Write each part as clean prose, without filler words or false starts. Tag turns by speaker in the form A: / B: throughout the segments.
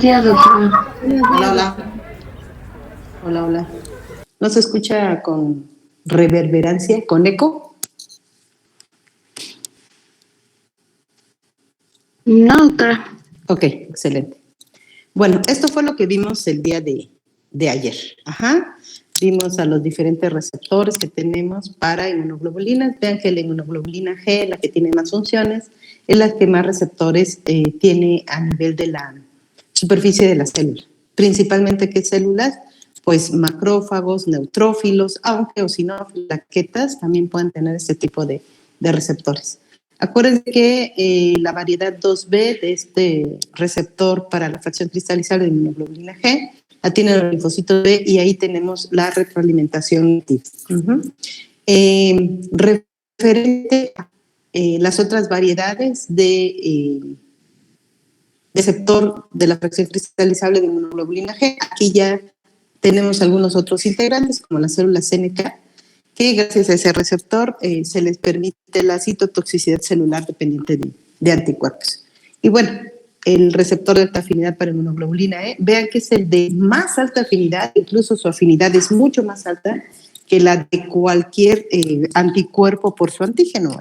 A: Gracias, doctora.
B: Hola, hola. Hola, hola. ¿No se escucha con reverberancia, con eco?
A: No, doctora.
B: Ok, excelente. Bueno, esto fue lo que vimos el día de ayer. Ajá. Vimos a los diferentes receptores que tenemos para inmunoglobulinas. Vean que la inmunoglobulina G, la que tiene más funciones, es la que más receptores tiene a nivel de la superficie de la célula. Principalmente, ¿qué células? Pues macrófagos, neutrófilos, aunque eosinófilos, plaquetas también pueden tener este tipo de receptores. Acuérdense que la variedad 2B de este receptor para la fracción cristalizable de inmunoglobulina G la tiene el linfocito B y ahí tenemos la retroalimentación. Referente a las otras variedades de receptor de la fracción cristalizable de inmunoglobulina G, aquí ya tenemos algunos otros integrantes como las células CNK, que gracias a ese receptor se les permite la citotoxicidad celular dependiente de anticuerpos. Y bueno, el receptor de alta afinidad para inmunoglobulina E, vean que es el de más alta afinidad, incluso su afinidad es mucho más alta que la de cualquier anticuerpo por su antígeno.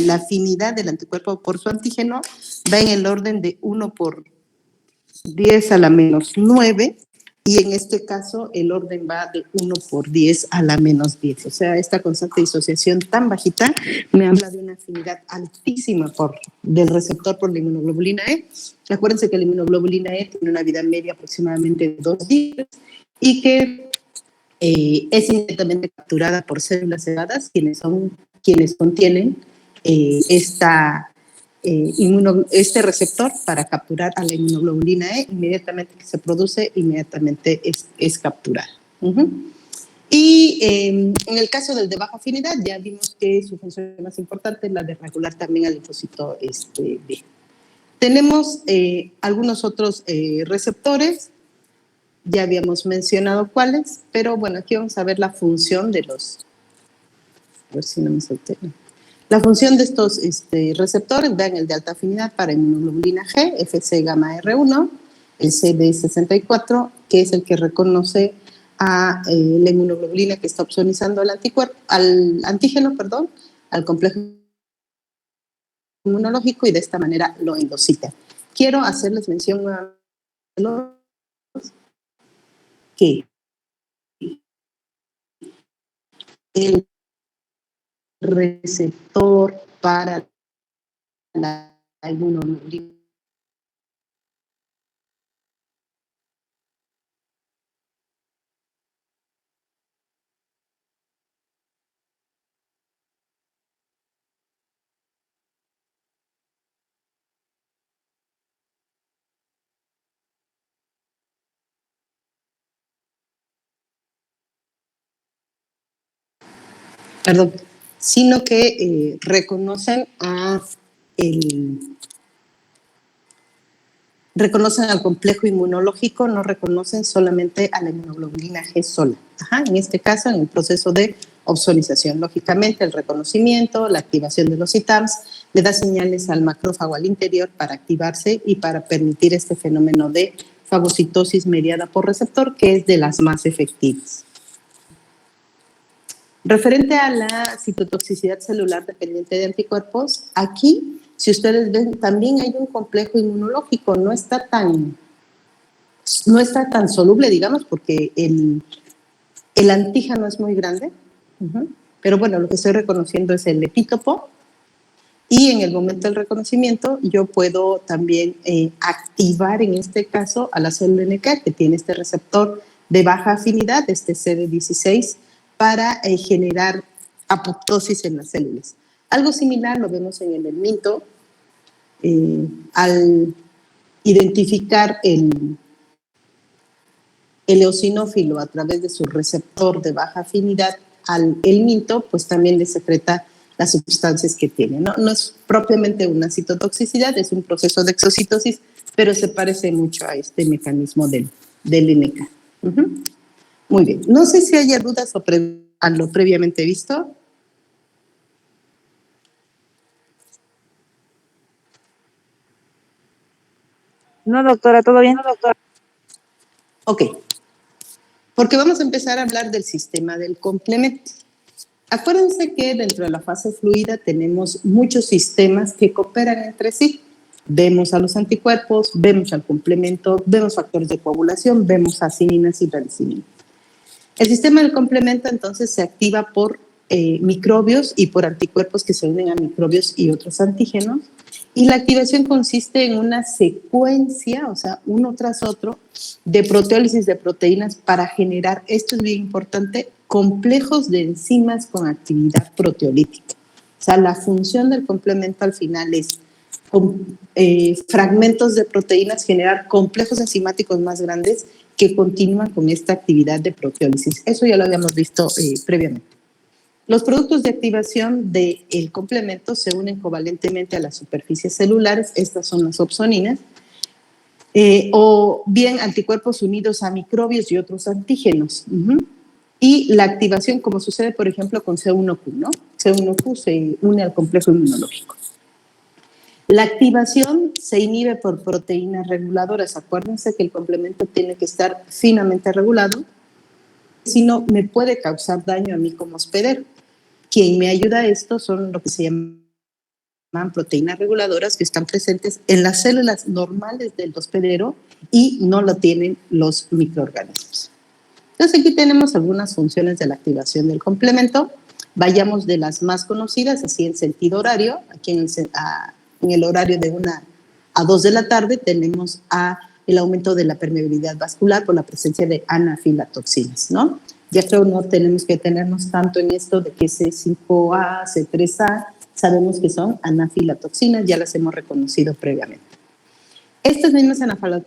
B: La afinidad del anticuerpo por su antígeno va en el orden de 1 por 10 a la menos 9, y en este caso el orden va de 1 por 10 a la menos 10. O sea, esta constante de disociación tan bajita me habla de una afinidad altísima del receptor por la inmunoglobulina E. Acuérdense que la inmunoglobulina E tiene una vida media aproximadamente de 2 días y que es inmediatamente capturada por células cebadas, quienes contienen este receptor para capturar a la inmunoglobulina E. Inmediatamente que se produce, inmediatamente es capturada. Y en el caso del de baja afinidad, ya vimos que su función más importante es la de regular también al linfocito B. Tenemos algunos otros receptores, ya habíamos mencionado cuáles, pero bueno, aquí vamos a ver la función de los, a ver si no me salté. La función de estos receptores, vean el de alta afinidad para inmunoglobulina G, FC gamma R1, el CD64, que es el que reconoce a la inmunoglobulina que está opsonizando al antígeno, perdón, al complejo inmunológico, y de esta manera lo endocita. Quiero hacerles mención que el receptor para la inmunoglobulina. Perdón, sino que reconocen reconocen al complejo inmunológico, no reconocen solamente a la inmunoglobulina G sola. En este caso, en el proceso de opsonización. Lógicamente, el reconocimiento, la activación de los ITAMs, le da señales al macrófago al interior para activarse y para permitir este fenómeno de fagocitosis mediada por receptor, que es de las más efectivas. Referente a la citotoxicidad celular dependiente de anticuerpos, aquí, si ustedes ven, también hay un complejo inmunológico, no está tan soluble, digamos, porque el antígeno es muy grande, pero bueno, lo que estoy reconociendo es el epítopo, y en el momento del reconocimiento yo puedo también activar en este caso a la célula NK, que tiene este receptor de baja afinidad, este CD16, para generar apoptosis en las células. Algo similar lo vemos en el helminto, al identificar el eosinófilo a través de su receptor de baja afinidad al helminto, pues también le secreta las sustancias que tiene. No es propiamente una citotoxicidad, es un proceso de exocitosis, pero se parece mucho a este mecanismo del NK. Muy bien, no sé si haya dudas sobre a lo previamente visto.
C: No, doctora, ¿todo bien? No, doctora.
B: Ok, porque vamos a empezar a hablar del sistema del complemento. Acuérdense que dentro de la fase fluida tenemos muchos sistemas que cooperan entre sí. Vemos a los anticuerpos, vemos al complemento, vemos factores de coagulación, vemos acininas y radiciminas. El sistema del complemento entonces se activa por microbios y por anticuerpos que se unen a microbios y otros antígenos. Y la activación consiste en una secuencia, o sea, uno tras otro, de proteólisis de proteínas para generar, esto es bien importante, complejos de enzimas con actividad proteolítica. O sea, la función del complemento al final es con fragmentos de proteínas generar complejos enzimáticos más grandes que continúan con esta actividad de proteólisis. Eso ya lo habíamos visto previamente. Los productos de activación del complemento se unen covalentemente a las superficies celulares, estas son las opsoninas, o bien anticuerpos unidos a microbios y otros antígenos. Y la activación, como sucede, por ejemplo, con C1Q, ¿no? C1Q se une al complejo inmunológico. La activación se inhibe por proteínas reguladoras. Acuérdense que el complemento tiene que estar finamente regulado, si no me puede causar daño a mí como hospedero. Quien me ayuda a esto son lo que se llaman proteínas reguladoras que están presentes en las células normales del hospedero y no lo tienen los microorganismos. Entonces aquí tenemos algunas funciones de la activación del complemento. Vayamos de las más conocidas, así en sentido horario. Aquí en el horario de 1 a 2 de la tarde tenemos el aumento de la permeabilidad vascular por la presencia de anafilatoxinas, ¿no? Ya creo no tenemos que detenernos tanto en esto de que C5A, C3A, sabemos que son anafilatoxinas, ya las hemos reconocido previamente. Estas mismas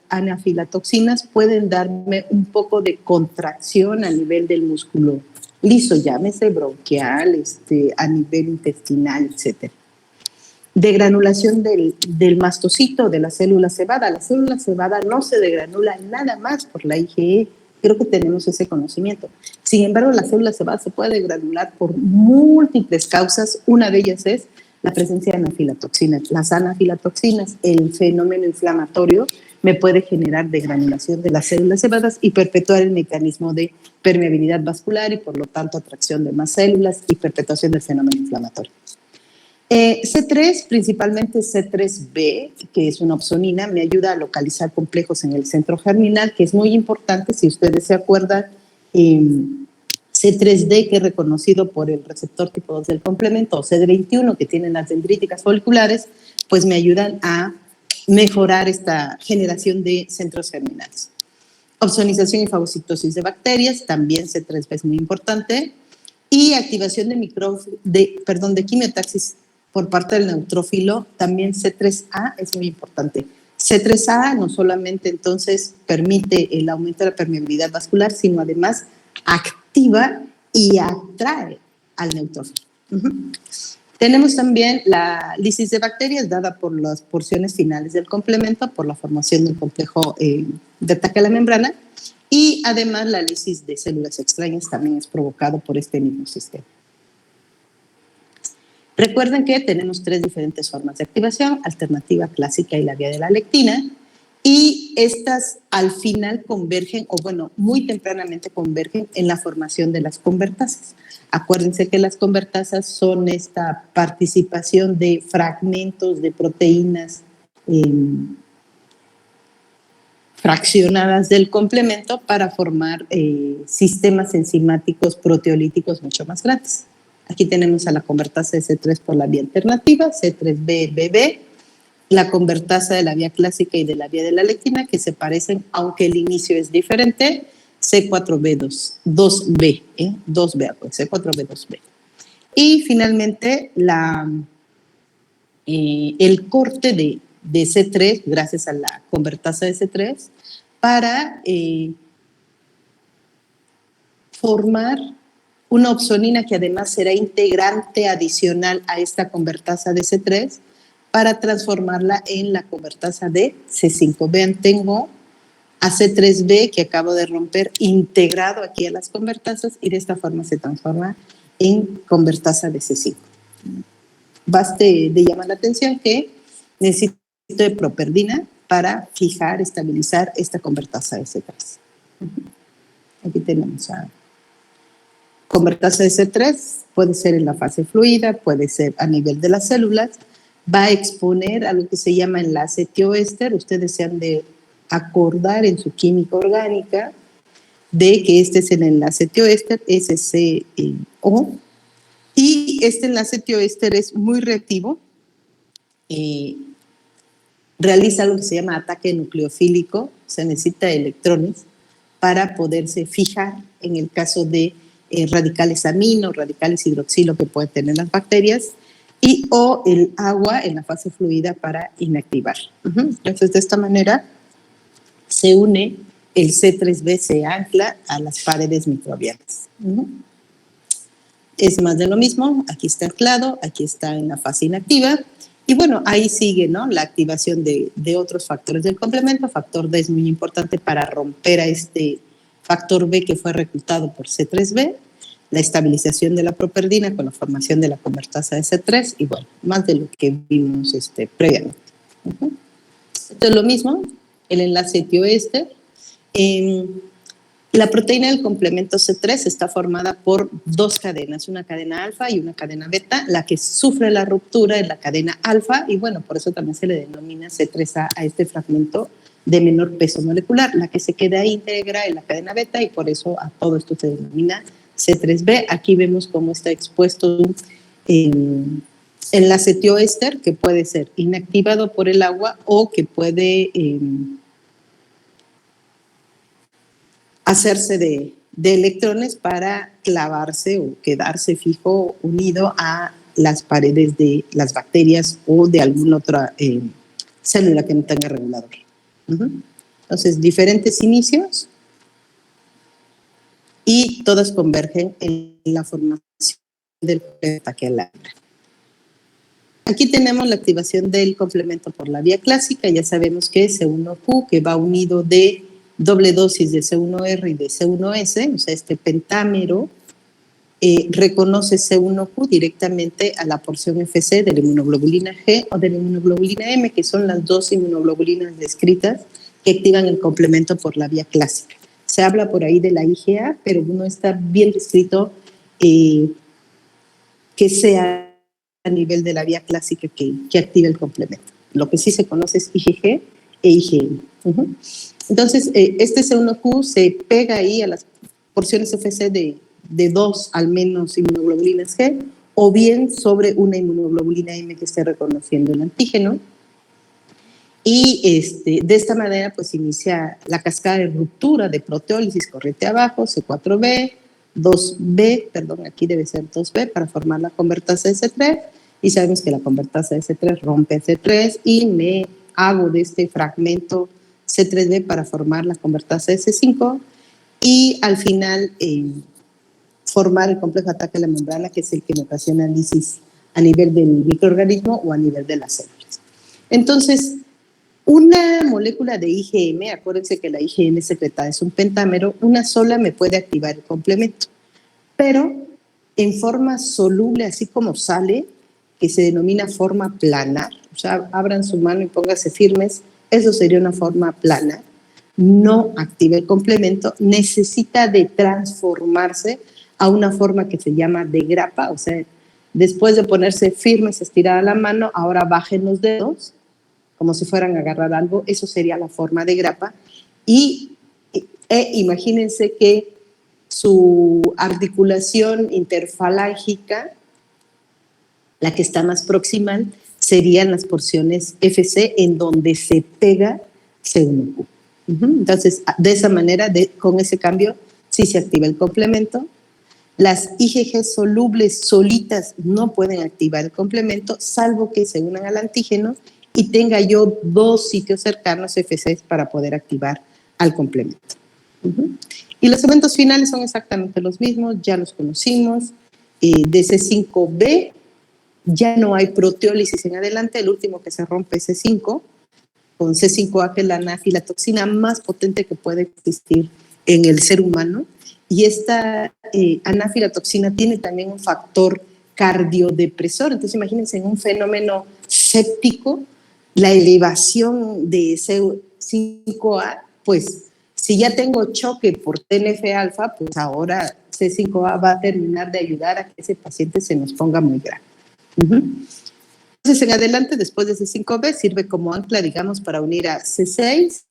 B: anafilatoxinas pueden darme un poco de contracción a nivel del músculo liso, llámese bronquial, a nivel intestinal, etc. Degranulación del mastocito, de la célula cebada. La célula cebada no se degranula nada más por la IgE, creo que tenemos ese conocimiento. Sin embargo, la célula cebada se puede degranular por múltiples causas, una de ellas es la presencia de anafilatoxinas. Las anafilatoxinas, el fenómeno inflamatorio, me puede generar degranulación de las células cebadas y perpetuar el mecanismo de permeabilidad vascular y por lo tanto atracción de más células y perpetuación del fenómeno inflamatorio. C3, principalmente C3b, que es una opsonina, me ayuda a localizar complejos en el centro germinal, que es muy importante, si ustedes se acuerdan, C3d, que es reconocido por el receptor tipo 2 del complemento, o CD21, que tienen las dendríticas foliculares, pues me ayudan a mejorar esta generación de centros germinales. Opsonización y fagocitosis de bacterias, también C3b es muy importante, y activación de quimiotaxis por parte del neutrófilo, también C3A es muy importante. C3A no solamente entonces permite el aumento de la permeabilidad vascular, sino además activa y atrae al neutrófilo. Tenemos también la lisis de bacterias dada por las porciones finales del complemento, por la formación del complejo de ataque a la membrana, y además la lisis de células extrañas también es provocado por este mismo sistema. Recuerden que tenemos 3 diferentes formas de activación, alternativa, clásica y la vía de la lectina, y estas al final convergen, o bueno, muy tempranamente convergen en la formación de las convertasas. Acuérdense que las convertasas son esta participación de fragmentos de proteínas fraccionadas del complemento para formar sistemas enzimáticos proteolíticos mucho más grandes. Aquí tenemos a la convertasa de C3 por la vía alternativa, C3b-BB, la convertasa de la vía clásica y de la vía de la lectina, que se parecen, aunque el inicio es diferente, C4b2, 2b, 2b, pues, C4b2b. Y finalmente, el corte de C3, gracias a la convertasa de C3, para formar una opsonina que además será integrante adicional a esta convertasa de C3 para transformarla en la convertasa de C5. Vean, tengo a C3b que acabo de romper integrado aquí a las convertasas y de esta forma se transforma en convertasa de C5. Baste de llamar la atención que necesito de properdina para fijar, estabilizar esta convertasa S3. Aquí tenemos a convertasa S3, puede ser en la fase fluida, puede ser a nivel de las células, va a exponer a lo que se llama enlace tioéster. Ustedes se han de acordar en su química orgánica de que este es el enlace tioéster, SCO, y este enlace tioéster es muy reactivo, realiza lo que se llama ataque nucleofílico, se necesita electrones para poderse fijar en el caso de radicales amino, radicales hidroxilo que pueden tener las bacterias, y o el agua en la fase fluida para inactivar. Entonces, de esta manera se une el C3b, se ancla a las paredes microbianas. Es más de lo mismo, aquí está anclado, aquí está en la fase inactiva, y bueno, ahí sigue, ¿no?, la activación de otros factores del complemento. Factor D es muy importante para romper a este factor B que fue reclutado por C3b, la estabilización de la properdina con la formación de la convertasa S3, y bueno, más de lo que vimos previamente. Esto es lo mismo, el enlace tioéster. La proteína del complemento C3 está formada por dos cadenas, una cadena alfa y una cadena beta. La que sufre la ruptura es la cadena alfa, y bueno, por eso también se le denomina C3A a este fragmento de menor peso molecular. La que se queda íntegra es la cadena beta, y por eso a todo esto se denomina C3b. Aquí vemos cómo está expuesto enlace tioéster, que puede ser inactivado por el agua o que puede hacerse de electrones para clavarse o quedarse fijo, unido a las paredes de las bacterias o de alguna otra célula que no tenga regulador. Entonces, diferentes inicios y todas convergen en la formación del ataque al aire. Aquí tenemos la activación del complemento por la vía clásica. Ya sabemos que C1Q, que va unido de doble dosis de C1R y de C1S, o sea, este pentámero, reconoce C1Q directamente a la porción FC de la inmunoglobulina G o de la inmunoglobulina M, que son las dos inmunoglobulinas descritas que activan el complemento por la vía clásica. Se habla por ahí de la IgA, pero no está bien descrito que sea a nivel de la vía clásica que activa el complemento. Lo que sí se conoce es IgG e IgM. Entonces, este C1Q se pega ahí a las porciones FC de dos al menos inmunoglobulinas G, o bien sobre una inmunoglobulina M que esté reconociendo el antígeno. Y de esta manera, pues inicia la cascada de ruptura de proteólisis corriente abajo, C4b, 2b, perdón, aquí debe ser 2b, para formar la convertasa S3, y sabemos que la convertasa S3 rompe C3 y me hago de este fragmento C3b para formar la convertasa S5, y al final formar el complejo de ataque a la membrana, que es el que me ocasiona lisis a nivel del microorganismo o a nivel de las células. Entonces, una molécula de IgM, acuérdense que la IgM secretada es un pentámero, una sola me puede activar el complemento, pero en forma soluble, así como sale, que se denomina forma planar, o sea, abran su mano y pónganse firmes, eso sería una forma plana, no activa el complemento, necesita de transformarse a una forma que se llama de grapa, o sea, después de ponerse firmes, estirar la mano, ahora bajen los dedos, como si fueran a agarrar algo, eso sería la forma de grapa, y imagínense que su articulación interfalángica, la que está más proximal, serían las porciones FC en donde se pega C1Q. Entonces, de esa manera, con ese cambio, sí se activa el complemento. Las IgG solubles solitas no pueden activar el complemento, salvo que se unan al antígeno y tenga yo dos sitios cercanos FCs para poder activar al complemento. Y los eventos finales son exactamente los mismos, ya los conocimos. De C5b ya no hay proteólisis en adelante, el último que se rompe es C5, con C5A, que es la anafilatoxina más potente que puede existir en el ser humano. Y esta anafilatoxina tiene también un factor cardiodepresor. Entonces, imagínense en un fenómeno séptico, la elevación de C5A, pues si ya tengo choque por TNF-alfa, pues ahora C5A va a terminar de ayudar a que ese paciente se nos ponga muy grave. Entonces, en adelante, después de C5B, sirve como ancla, digamos, para unir a C6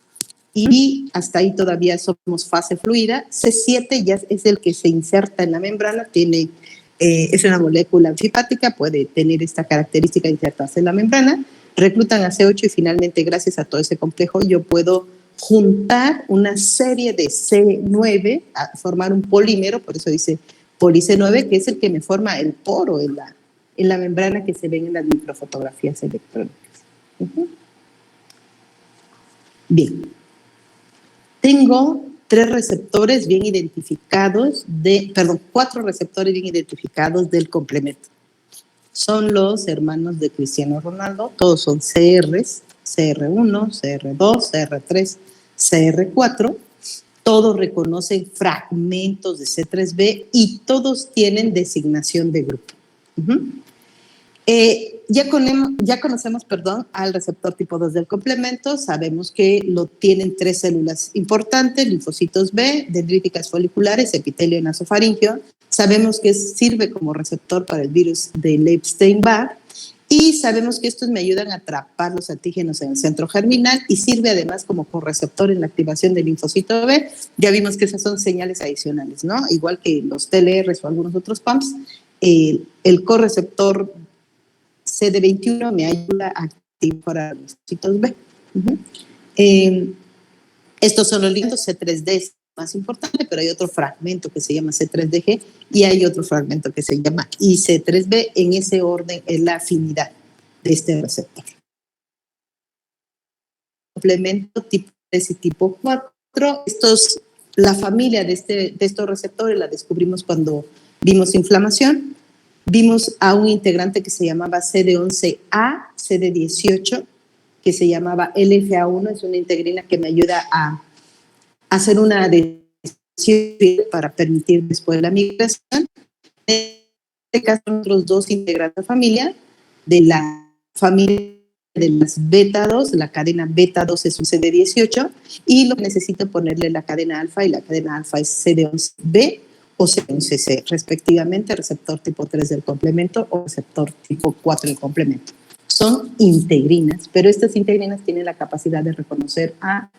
B: y hasta ahí todavía somos fase fluida. C7 ya es el que se inserta en la membrana, es una molécula anfipática, puede tener esta característica de insertarse en la membrana, reclutan a C8 y finalmente, gracias a todo ese complejo, yo puedo juntar una serie de C9 a formar un polímero, por eso dice poli-C9, que es el que me forma el poro en la membrana que se ven en las microfotografías electrónicas. Bien. Tengo cuatro receptores bien identificados del complemento. Son los hermanos de Cristiano Ronaldo, todos son CRs, CR1, CR2, CR3, CR4, todos reconocen fragmentos de C3b y todos tienen designación de grupo. Ya conocemos, al receptor tipo 2 del complemento, sabemos que lo tienen tres células importantes, linfocitos B, dendríticas foliculares, epitelio nasofaríngeo. Sabemos que sirve como receptor para el virus de Epstein-Barr y sabemos que estos me ayudan a atrapar los antígenos en el centro germinal y sirve además como correceptor en la activación del linfocito B. Ya vimos que esas son señales adicionales, ¿no? Igual que los TLRs o algunos otros PAMPs, el correceptor CD21 me ayuda a activar los linfocitos B. Estos son los ligandos, C3D es más importante, pero hay otro fragmento que se llama C3DG y hay otro fragmento que se llama IC3B. En ese orden es la afinidad de este receptor. Complemento tipo 3 y tipo 4. La familia de estos receptores la descubrimos cuando vimos inflamación. Vimos a un integrante que se llamaba CD11A, CD18, que se llamaba LFA1, es una integrina que me ayuda a hacer una adhesión para permitir después la migración. En este caso, otros dos integrantes de la familia de las beta 2, la cadena beta 2 es un CD18, y lo que necesito ponerle la cadena alfa, y la cadena alfa es CD11B o CD11C, respectivamente, receptor tipo 3 del complemento o receptor tipo 4 del complemento. Son integrinas, pero estas integrinas tienen la capacidad de reconocer a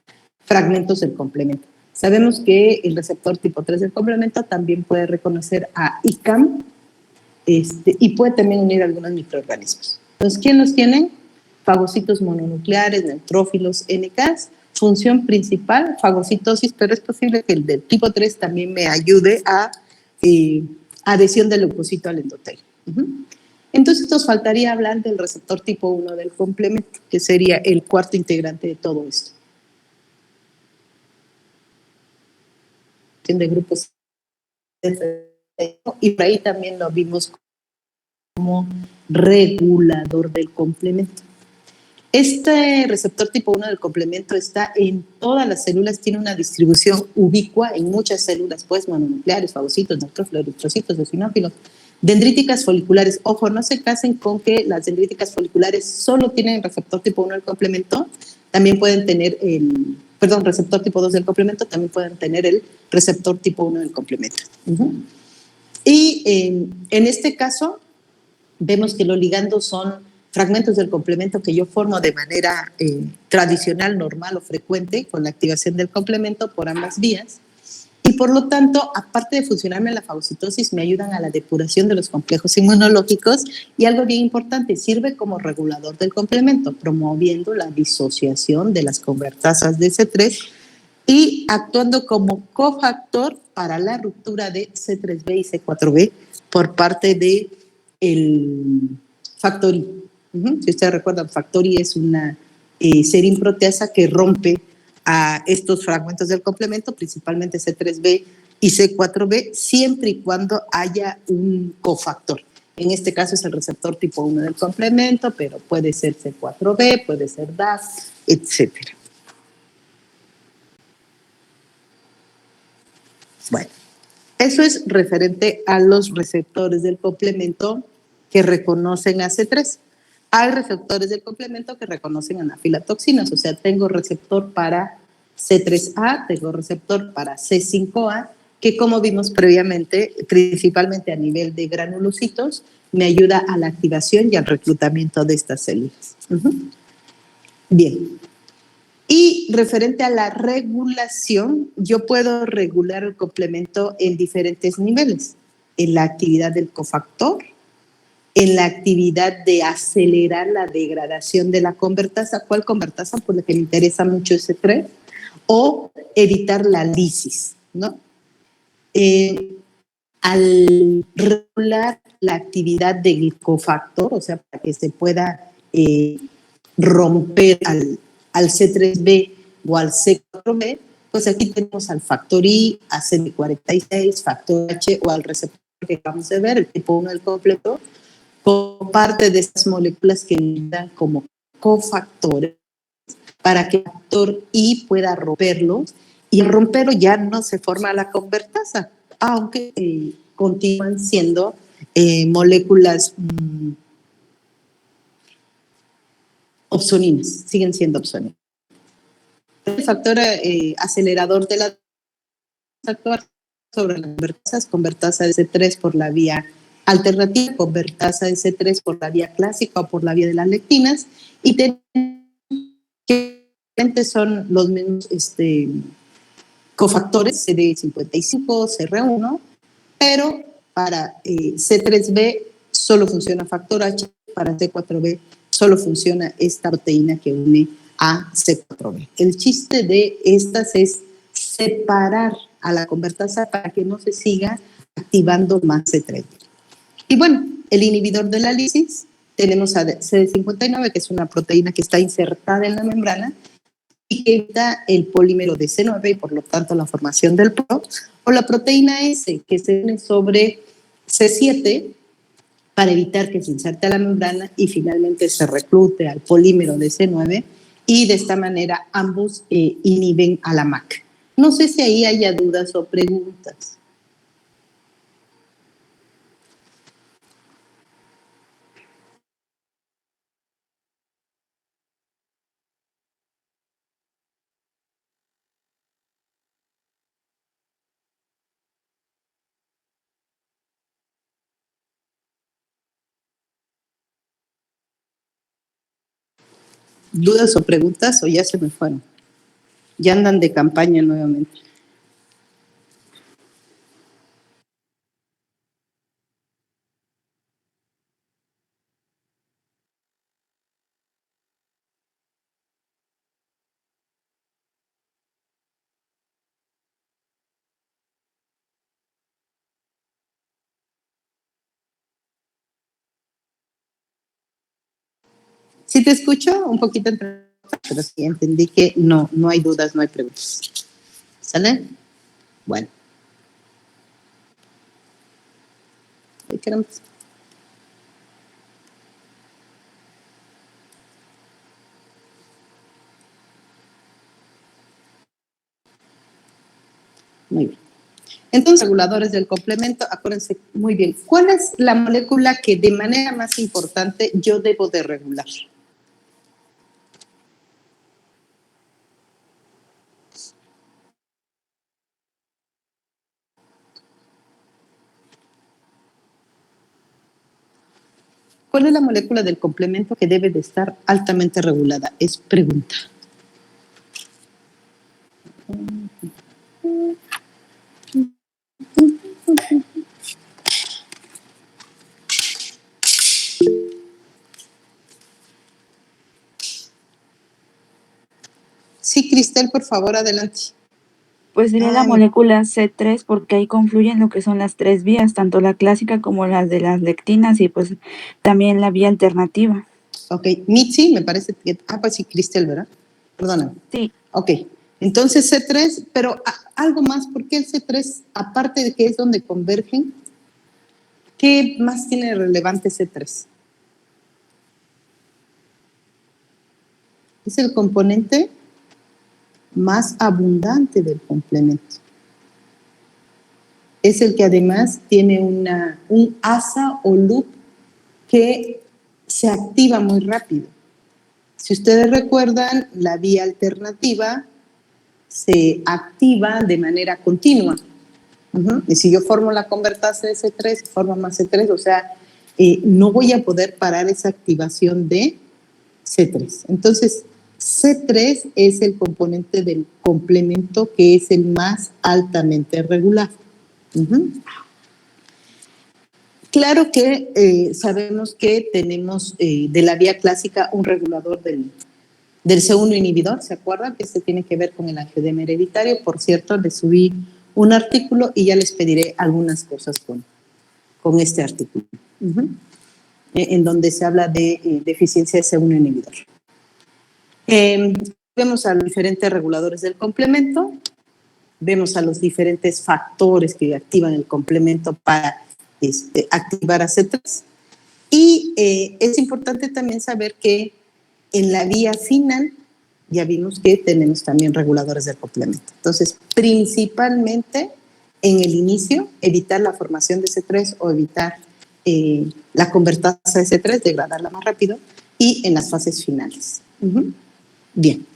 B: fragmentos del complemento. Sabemos que el receptor tipo 3 del complemento también puede reconocer a ICAM y puede también unir algunos microorganismos. Entonces, ¿quién los tiene? Fagocitos mononucleares, neutrófilos, NKs. Función principal, fagocitosis, pero es posible que el del tipo 3 también me ayude a adhesión del leucocito al endotelio. Entonces nos faltaría hablar del receptor tipo 1 del complemento, que sería el cuarto integrante de todo esto. De grupos y por ahí también lo vimos como regulador del complemento. Este receptor tipo 1 del complemento está en todas las células, tiene una distribución ubicua en muchas células, pues mononucleares, fagocitos, neutrófilos, eritrocitos, eosinófilos, dendríticas foliculares. Ojo, no se casen con que las dendríticas foliculares solo tienen receptor tipo 1 del complemento, también pueden tener receptor tipo 2 del complemento, también pueden tener el receptor tipo 1 del complemento. Y en este caso, vemos que los ligandos son fragmentos del complemento que yo formo de manera tradicional, normal o frecuente con la activación del complemento por ambas vías. Y por lo tanto, aparte de funcionarme en la fagocitosis, me ayudan a la depuración de los complejos inmunológicos y algo bien importante, sirve como regulador del complemento, promoviendo la disociación de las convertasas de C3 y actuando como cofactor para la ruptura de C3b y C4b por parte de el factor I. Si ustedes recuerdan, factor I es una serinproteasa que rompe a estos fragmentos del complemento, principalmente C3b y C4b, siempre y cuando haya un cofactor. En este caso es el receptor tipo 1 del complemento, pero puede ser C4b, puede ser DAS, etc. Bueno, eso es referente a los receptores del complemento que reconocen a C3. Hay receptores del complemento que reconocen anafilatoxinas, o sea, tengo receptor para C3A, tengo receptor para C5A, que como vimos previamente, principalmente a nivel de granulocitos, me ayuda a la activación y al reclutamiento de estas células. Bien. Y referente a la regulación, yo puedo regular el complemento en diferentes niveles. En la actividad del cofactor, en la actividad de acelerar la degradación de la convertasa. ¿Cuál convertasa? Por la que me interesa mucho ese 3. O evitar la lisis, ¿no? Al regular la actividad del cofactor, o sea, para que se pueda romper al C3b o al C4b, pues aquí tenemos al factor I, a CD46, factor H o al receptor que acabamos de ver, el tipo 1 del completo, como parte de estas moléculas que dan como cofactores para que el factor I pueda romperlo, y al romperlo ya no se forma la convertasa, aunque continúan siendo moléculas opsoninas, siguen siendo opsoninas. El factor acelerador de la actuar sobre las convertasas, convertasa de C3 por la vía alternativa, convertasa de C3 por la vía clásica o por la vía de las lectinas, y que son los mismos cofactores CD55, CR1, pero para C3b solo funciona factor H, para C4b solo funciona esta proteína que une a C4b. El chiste de estas es separar a la convertasa para que no se siga activando más C3b. Y bueno, el inhibidor de la lisis, tenemos a CD59, que es una proteína que está insertada en la membrana y que evita el polímero de C9 y por lo tanto la formación del PRO, o la proteína S, que se une sobre C7 para evitar que se inserte a la membrana y finalmente se reclute al polímero de C9, y de esta manera ambos inhiben a la MAC. No sé si ahí haya dudas o preguntas. ¿Dudas o preguntas o ya se me fueron? Ya andan de campaña nuevamente. Sí te escucho un poquito, pero sí entendí que no hay dudas, no hay preguntas. ¿Sale? Bueno. Ay, caramba. Muy bien. Entonces, reguladores del complemento, acuérdense muy bien, ¿cuál es la molécula que de manera más importante yo debo de regular? ¿Cuál es la molécula del complemento que debe de estar altamente regulada? Es pregunta. Sí, Cristel, por favor, adelante.
C: Pues sería la molécula C3 porque ahí confluyen lo que son las tres vías, tanto la clásica como las de las lectinas y pues también la vía alternativa.
B: Ok, Mitzi, me parece que... pues sí, Cristel, ¿verdad? Perdóname.
C: Sí.
B: Ok, entonces C3, pero algo más, ¿por qué el C3, aparte de que es donde convergen, qué más tiene relevante C3? Es el componente más abundante del complemento. Es el que además tiene un asa o loop que se activa muy rápido. Si ustedes recuerdan, la vía alternativa se activa de manera continua. Y si yo formo la convertasa de C3, formo más C3, o sea, no voy a poder parar esa activación de C3. Entonces, C3 es el componente del complemento que es el más altamente regular. Claro que sabemos que tenemos de la vía clásica un regulador del C1 inhibidor, ¿se acuerdan? Que este tiene que ver con el angioedema hereditario. Por cierto, les subí un artículo y ya les pediré algunas cosas con este artículo, en donde se habla de deficiencia de C1 inhibidor. Vemos a los diferentes reguladores del complemento, vemos a los diferentes factores que activan el complemento para activar a C3. Y es importante también saber que en la vía final ya vimos que tenemos también reguladores del complemento. Entonces, principalmente en el inicio, evitar la formación de C3 o evitar la convertasa de C3, degradarla más rápido, y en las fases finales. Bien.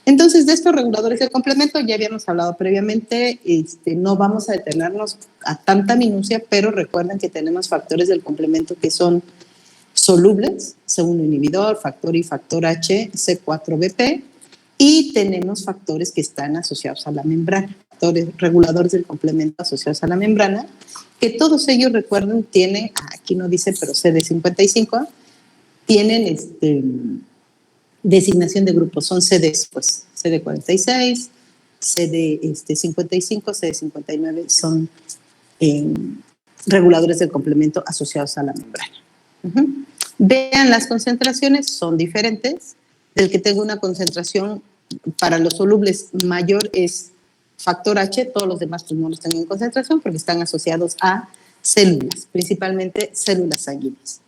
B: Entonces, de estos reguladores del complemento ya habíamos hablado previamente, no vamos a detenernos a tanta minucia, pero recuerden que tenemos factores del complemento que son solubles, C1 inhibidor, factor I, factor H, C4BP, y tenemos factores que están asociados a la membrana, factores reguladores del complemento asociados a la membrana, que todos ellos, recuerden, tienen, aquí no dice, pero CD55, tienen designación de grupos, son CDs, pues, CD46, CD55, CD59 son reguladores del complemento asociados a la membrana. Vean, las concentraciones son diferentes. Del que tengo una concentración para los solubles mayor es factor H, todos los demás pues no los tengo en concentración porque están asociados a células, principalmente células sanguíneas.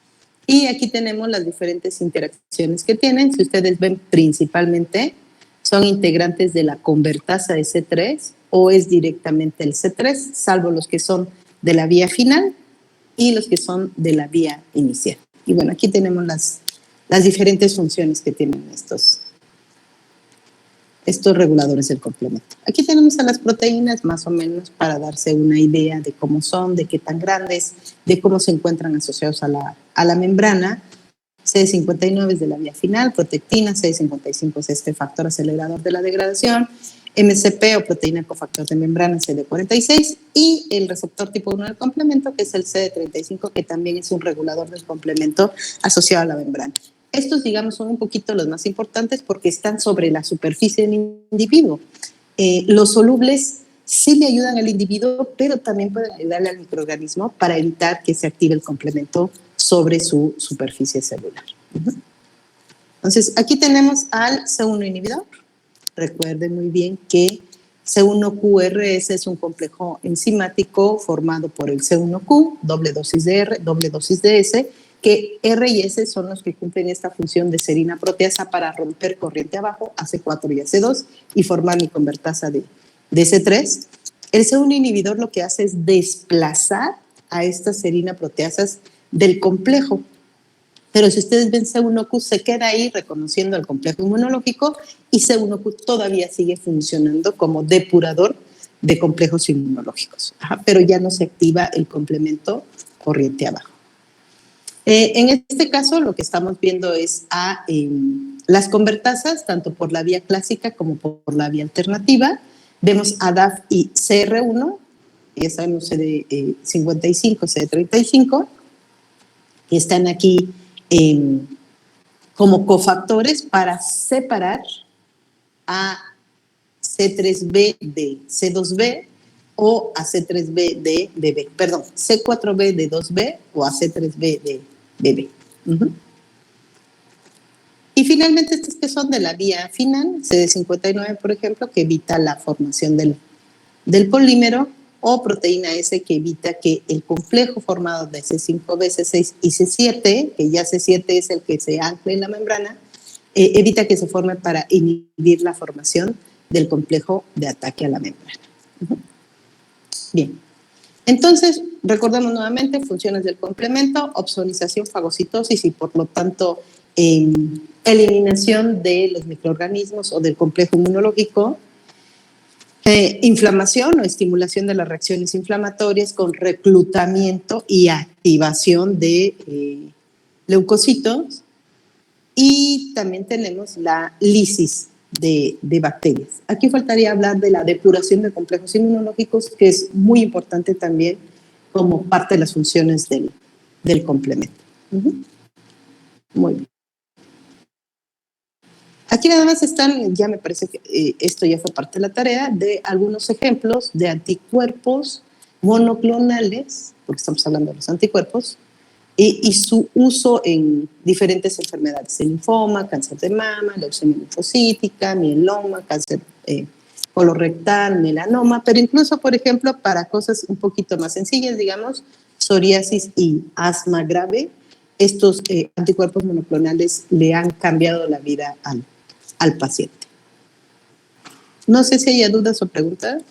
B: Y aquí tenemos las diferentes interacciones que tienen. Si ustedes ven, principalmente son integrantes de la convertasa de C3 o es directamente el C3, salvo los que son de la vía final y los que son de la vía inicial. Y bueno, aquí tenemos las diferentes funciones que tienen estos reguladores del complemento. Aquí tenemos a las proteínas, más o menos, para darse una idea de cómo son, de qué tan grandes, de cómo se encuentran asociados a la membrana. CD59 es de la vía final, protectina, CD55 es este factor acelerador de la degradación, MCP o proteína cofactor de membrana, CD46, y el receptor tipo 1 del complemento, que es el CD35, que también es un regulador del complemento asociado a la membrana. Estos, digamos, son un poquito los más importantes porque están sobre la superficie del individuo. Los solubles sí le ayudan al individuo, pero también pueden ayudarle al microorganismo para evitar que se active el complemento sobre su superficie celular. Entonces, aquí tenemos al C1 inhibidor. Recuerden muy bien que C1QRS es un complejo enzimático formado por el C1Q, doble dosis de R, doble dosis de S, que R y S son los que cumplen esta función de serina proteasa para romper corriente abajo, AC4 y AC2, y formar mi convertasa de C3. El C1 inhibidor lo que hace es desplazar a estas serina proteasas del complejo. Pero si ustedes ven, C1Q se queda ahí reconociendo el complejo inmunológico y C1Q todavía sigue funcionando como depurador de complejos inmunológicos. Pero ya no se activa el complemento corriente abajo. En este caso, lo que estamos viendo es las convertasas, tanto por la vía clásica como por la vía alternativa. Vemos a DAF y CR1, ya sabemos CD55, CD35, que están aquí como cofactores para separar a C3b de C2b o a C3b de B, perdón, C4b de 2b o a C3b de B. Y finalmente estos que son de la vía final, CD59, por ejemplo, que evita la formación del polímero, o proteína S, que evita que el complejo formado de C5b, C6 y C7, que ya C7 es el que se ancla en la membrana, evita que se forme para inhibir la formación del complejo de ataque a la membrana. Bien. Entonces, recordemos nuevamente funciones del complemento, opsonización, fagocitosis y por lo tanto eliminación de los microorganismos o del complejo inmunológico, inflamación o estimulación de las reacciones inflamatorias con reclutamiento y activación de leucocitos, y también tenemos la lisis de bacterias. Aquí faltaría hablar de la depuración de complejos inmunológicos, que es muy importante también como parte de las funciones del complemento. Muy bien. Aquí nada más están, ya me parece que esto ya fue parte de la tarea, de algunos ejemplos de anticuerpos monoclonales, porque estamos hablando de los anticuerpos, y su uso en diferentes enfermedades, el linfoma, cáncer de mama, leucemia linfocítica, mieloma, cáncer colorectal, melanoma, pero incluso, por ejemplo, para cosas un poquito más sencillas, digamos, psoriasis y asma grave, estos anticuerpos monoclonales le han cambiado la vida al paciente. No sé si hay dudas o preguntas.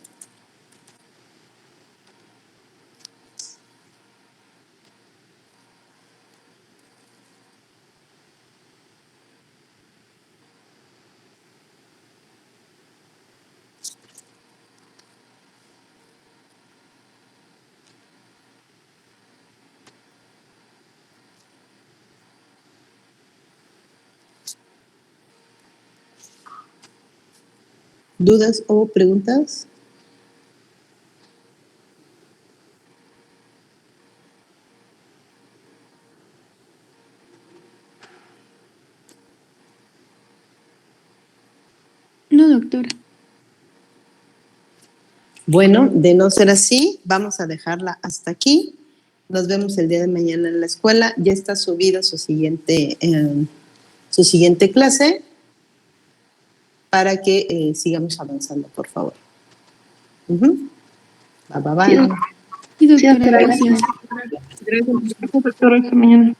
B: ¿Dudas o preguntas?
A: No, doctora.
B: Bueno, de no ser así, vamos a dejarla hasta aquí. Nos vemos el día de mañana en la escuela. Ya está subida su siguiente clase para que sigamos avanzando, por favor. Bye, bye, bye.
A: Sí, doctora, gracias.
D: Gracias, doctora. Hasta mañana.